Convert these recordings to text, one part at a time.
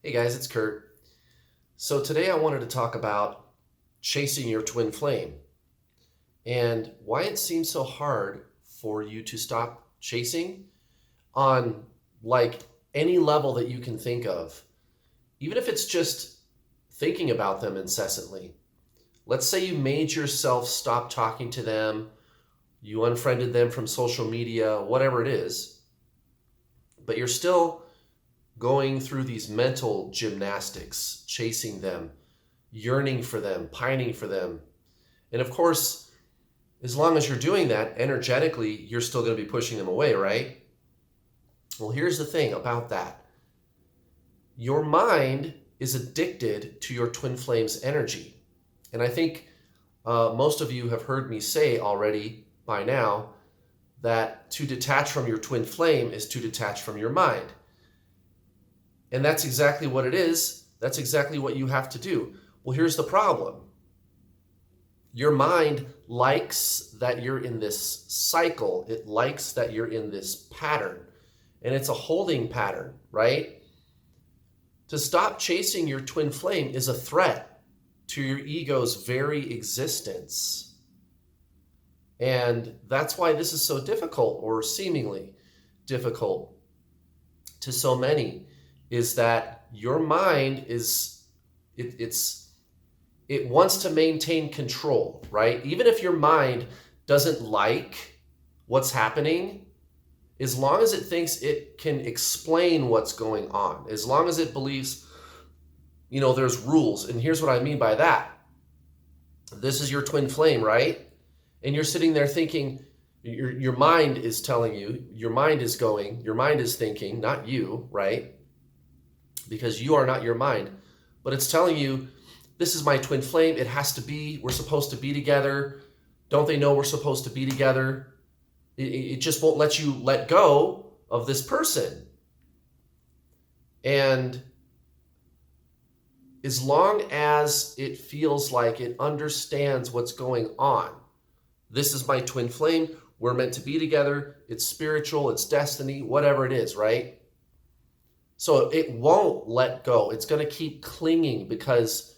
Hey guys, it's Kurt. So today I wanted to talk about chasing your twin flame and why it seems so hard for you to stop chasing on like any level that you can think of, even if it's just thinking about them incessantly. Let's say you made yourself stop talking to them, you unfriended them from social media, whatever it is, but you're still going through these mental gymnastics, chasing them, yearning for them, pining for them. And of course, as long as you're doing that energetically, you're still going to be pushing them away, right? Well, here's the thing about that. Your mind is addicted to your twin flame's energy. And I think most of you have heard me say already by now that to detach from your twin flame is to detach from your mind. And that's exactly what it is. That's exactly what you have to do. Well, here's the problem. Your mind likes that you're in this cycle. It likes that you're in this pattern. And it's a holding pattern, right? To stop chasing your twin flame is a threat to your ego's very existence. And that's why this is so difficult, or seemingly difficult to so many, is that your mind is, it wants to maintain control, right? Even if your mind doesn't like what's happening, as long as it thinks it can explain what's going on, as long as it believes, there's rules. And here's what I mean by that. This is your twin flame, right? And you're sitting there thinking, your mind is telling you, your mind is thinking, not you, right? Because you are not your mind, but it's telling you, this is my twin flame. It has to be. We're supposed to be together. Don't they know we're supposed to be together? It just won't let you let go of this person. And as long as it feels like it understands what's going on, this is my twin flame. We're meant to be together. It's spiritual. It's destiny, whatever it is, right? So it won't let go. It's going to keep clinging because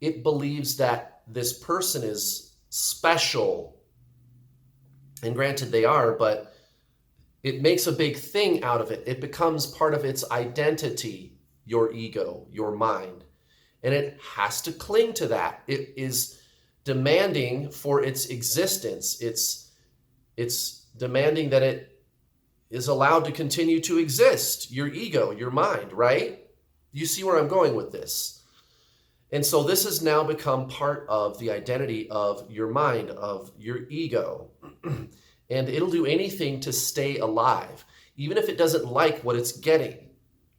it believes that this person is special. And granted, they are, but it makes a big thing out of it. It becomes part of its identity, your ego, your mind. And it has to cling to that. It is demanding for its existence. It's demanding that it is allowed to continue to exist, your ego, your mind, right? You see where I'm going with this. And so this has now become part of the identity of your mind, of your ego. And it'll do anything to stay alive, even if it doesn't like what it's getting,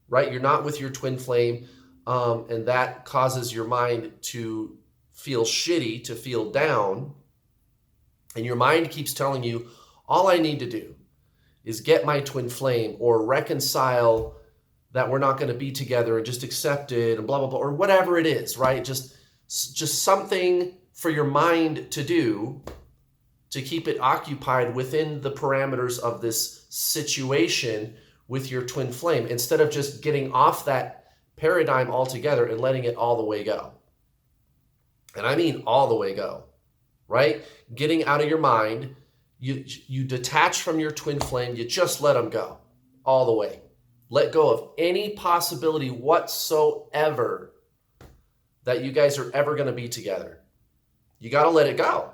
right? You're not with your twin flame, and that causes your mind to feel shitty, to feel down. And your mind keeps telling you, all I need to do is get my twin flame or reconcile that we're not going to be together and just accept it and blah, blah, blah, or whatever it is, right? Just something for your mind to do to keep it occupied within the parameters of this situation with your twin flame, instead of just getting off that paradigm altogether and letting it all the way go. And I mean all the way go, right? Getting out of your mind. You detach from your twin flame. You just let them go all the way. Let go of any possibility whatsoever that you guys are ever going to be together. You got to let it go.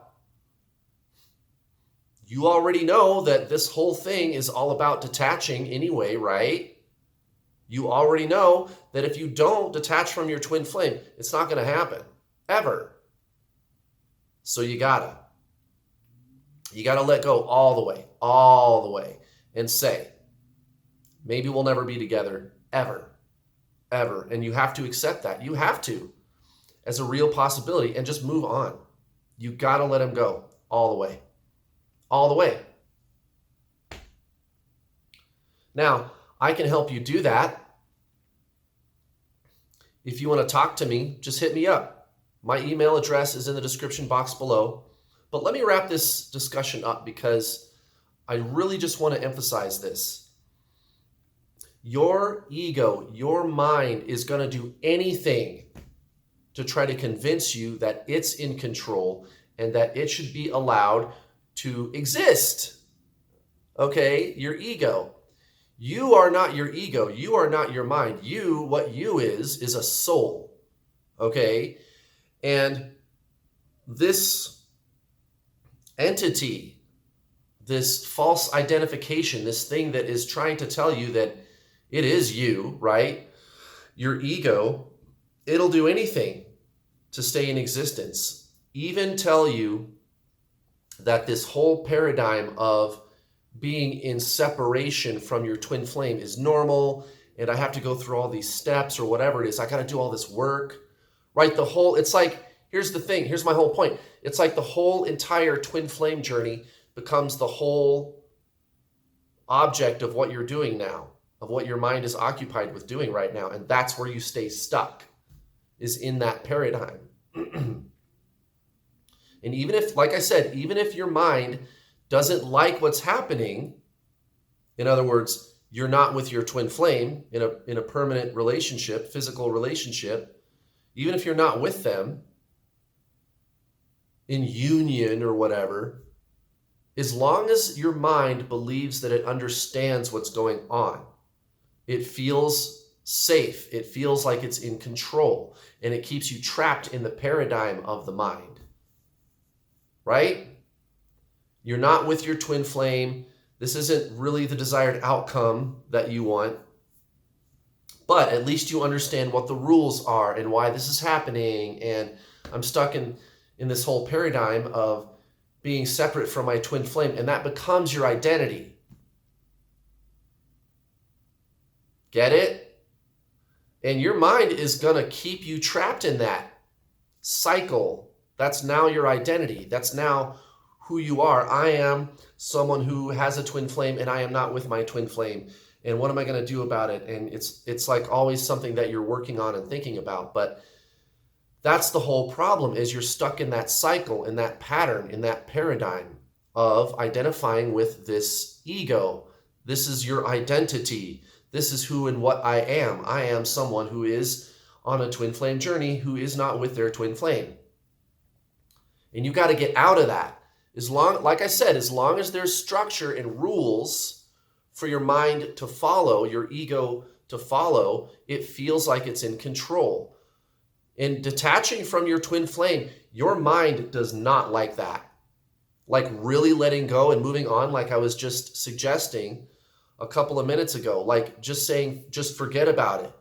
You already know that this whole thing is all about detaching anyway, right? You already know that if you don't detach from your twin flame, it's not going to happen, ever. So you gotta let go all the way, and say, maybe we'll never be together, ever. And you have to accept that. You have to, as a real possibility, and just move on. You gotta let him go all the way. All the way. Now, I can help you do that. If you want to talk to me, just hit me up. My email address is in the description box below. But let me wrap this discussion up because I really just want to emphasize this. Your ego, your mind is going to do anything to try to convince you that it's in control and that it should be allowed to exist. Okay, your ego. You are not your ego. You are not your mind. What you is a soul. Okay? And this entity, this false identification, this thing that is trying to tell you that it is you, right? Your ego, it'll do anything to stay in existence. Even tell you that this whole paradigm of being in separation from your twin flame is normal, and I have to go through all these steps or whatever it is. I got to do all this work, right? It's like, here's the thing. Here's my whole point. It's like the whole entire twin flame journey becomes the whole object of what you're doing now, of what your mind is occupied with doing right now. And that's where you stay stuck, is in that paradigm. And even if, like I said, even if your mind doesn't like what's happening, in other words, you're not with your twin flame in a permanent relationship, physical relationship, even if you're not with them in union or whatever, as long as your mind believes that it understands what's going on, it feels safe, it feels like it's in control, and it keeps you trapped in the paradigm of the mind, right? You're not with your twin flame. This isn't really the desired outcome that you want, but at least you understand what the rules are and why this is happening. And I'm stuck in this whole paradigm of being separate from my twin flame, and that becomes your identity. Get it? And your mind is going to keep you trapped in that cycle. That's now your identity. That's now who you are. I am someone who has a twin flame, and I am not with my twin flame. And what am I going to do about it? And it's like always something that you're working on and thinking about. But that's the whole problem, is you're stuck in that cycle, in that pattern, in that paradigm of identifying with this ego. This is your identity. This is who and what I am. I am someone who is on a twin flame journey, who is not with their twin flame. And you got to get out of that. Like I said, as long as there's structure and rules for your mind to follow, your ego to follow, it feels like it's in control. In detaching from your twin flame, your mind does not like that. Like really letting go and moving on, like I was just suggesting a couple of minutes ago, like just saying, just forget about it.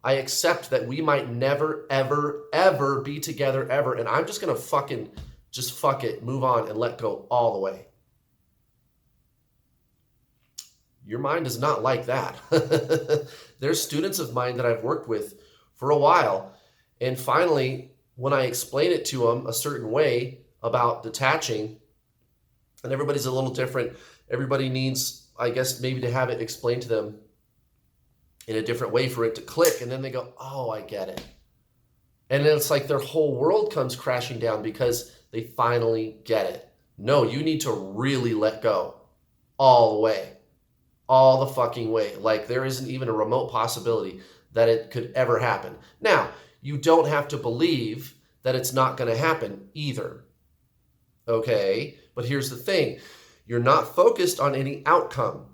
I accept that we might never, ever, ever be together ever, and I'm just going to fuck it, move on and let go all the way. Your mind is not like that. There's students of mine that I've worked with for a while, and finally, when I explain it to them a certain way about detaching, and everybody's a little different, everybody needs, I guess, maybe to have it explained to them in a different way for it to click, and then they go, oh, I get it. And then it's like their whole world comes crashing down because they finally get it. No, you need to really let go all the way, all the fucking way. Like there isn't even a remote possibility that it could ever happen. Now, you don't have to believe that it's not going to happen either. Okay? But here's the thing. You're not focused on any outcome.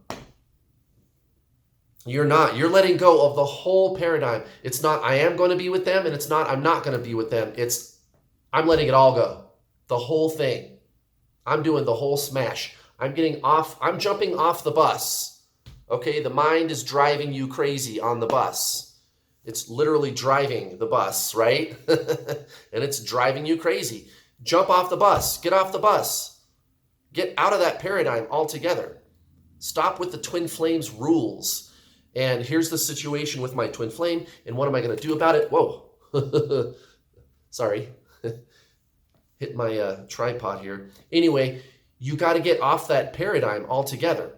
You're not. You're letting go of the whole paradigm. It's not, I am going to be with them, and it's not, I'm not going to be with them. It's, I'm letting it all go. The whole thing. I'm doing the whole smash. I'm jumping off the bus. Okay? The mind is driving you crazy on the bus. It's literally driving the bus, right? And it's driving you crazy. Jump off the bus. Get off the bus. Get out of that paradigm altogether. Stop with the twin flames rules. And here's the situation with my twin flame, and what am I going to do about it? Whoa. Sorry. Hit my tripod here. Anyway, you got to get off that paradigm altogether.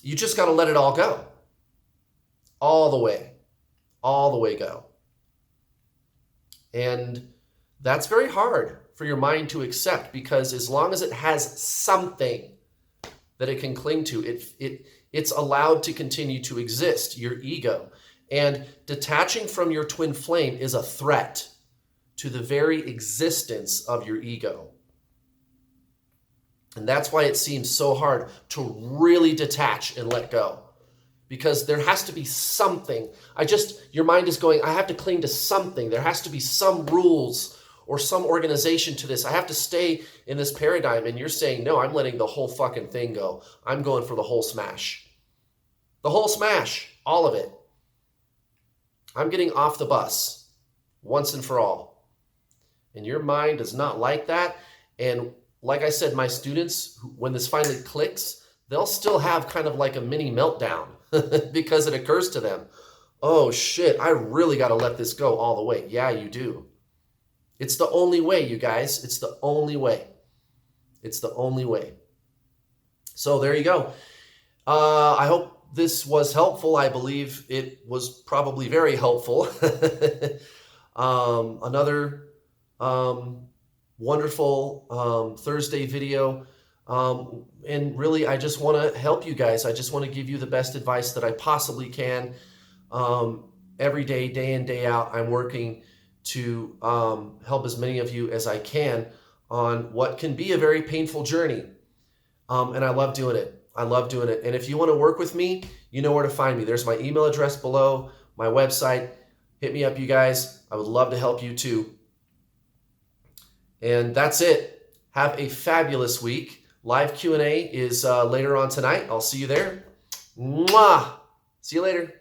You just got to let it all go. All the way go. And that's very hard for your mind to accept, because as long as it has something that it can cling to, it It's allowed to continue to exist, your ego. And detaching from your twin flame is a threat to the very existence of your ego. And that's why it seems so hard to really detach and let go. Because there has to be something. Your mind is going, I have to cling to something. There has to be some rules or some organization to this. I have to stay in this paradigm. And you're saying, no, I'm letting the whole fucking thing go. I'm going for the whole smash. The whole smash, all of it. I'm getting off the bus once and for all. And your mind does not like that. And like I said, my students, when this finally clicks, they'll still have kind of like a mini meltdown because it occurs to them, oh shit, I really got to let this go all the way. Yeah, you do. It's the only way, you guys. It's the only way. It's the only way. So there you go. I hope this was helpful. I believe it was probably very helpful. Another wonderful Thursday video. And really, I just want to help you guys. I just want to give you the best advice that I possibly can. Every day, day in, day out, I'm working to help as many of you as I can on what can be a very painful journey. And I love doing it. I love doing it. And if you want to work with me, you know where to find me. There's my email address below, my website. Hit me up, you guys. I would love to help you too. And that's it. Have a fabulous week. Live Q&A is later on tonight. I'll see you there. Mwah! See you later.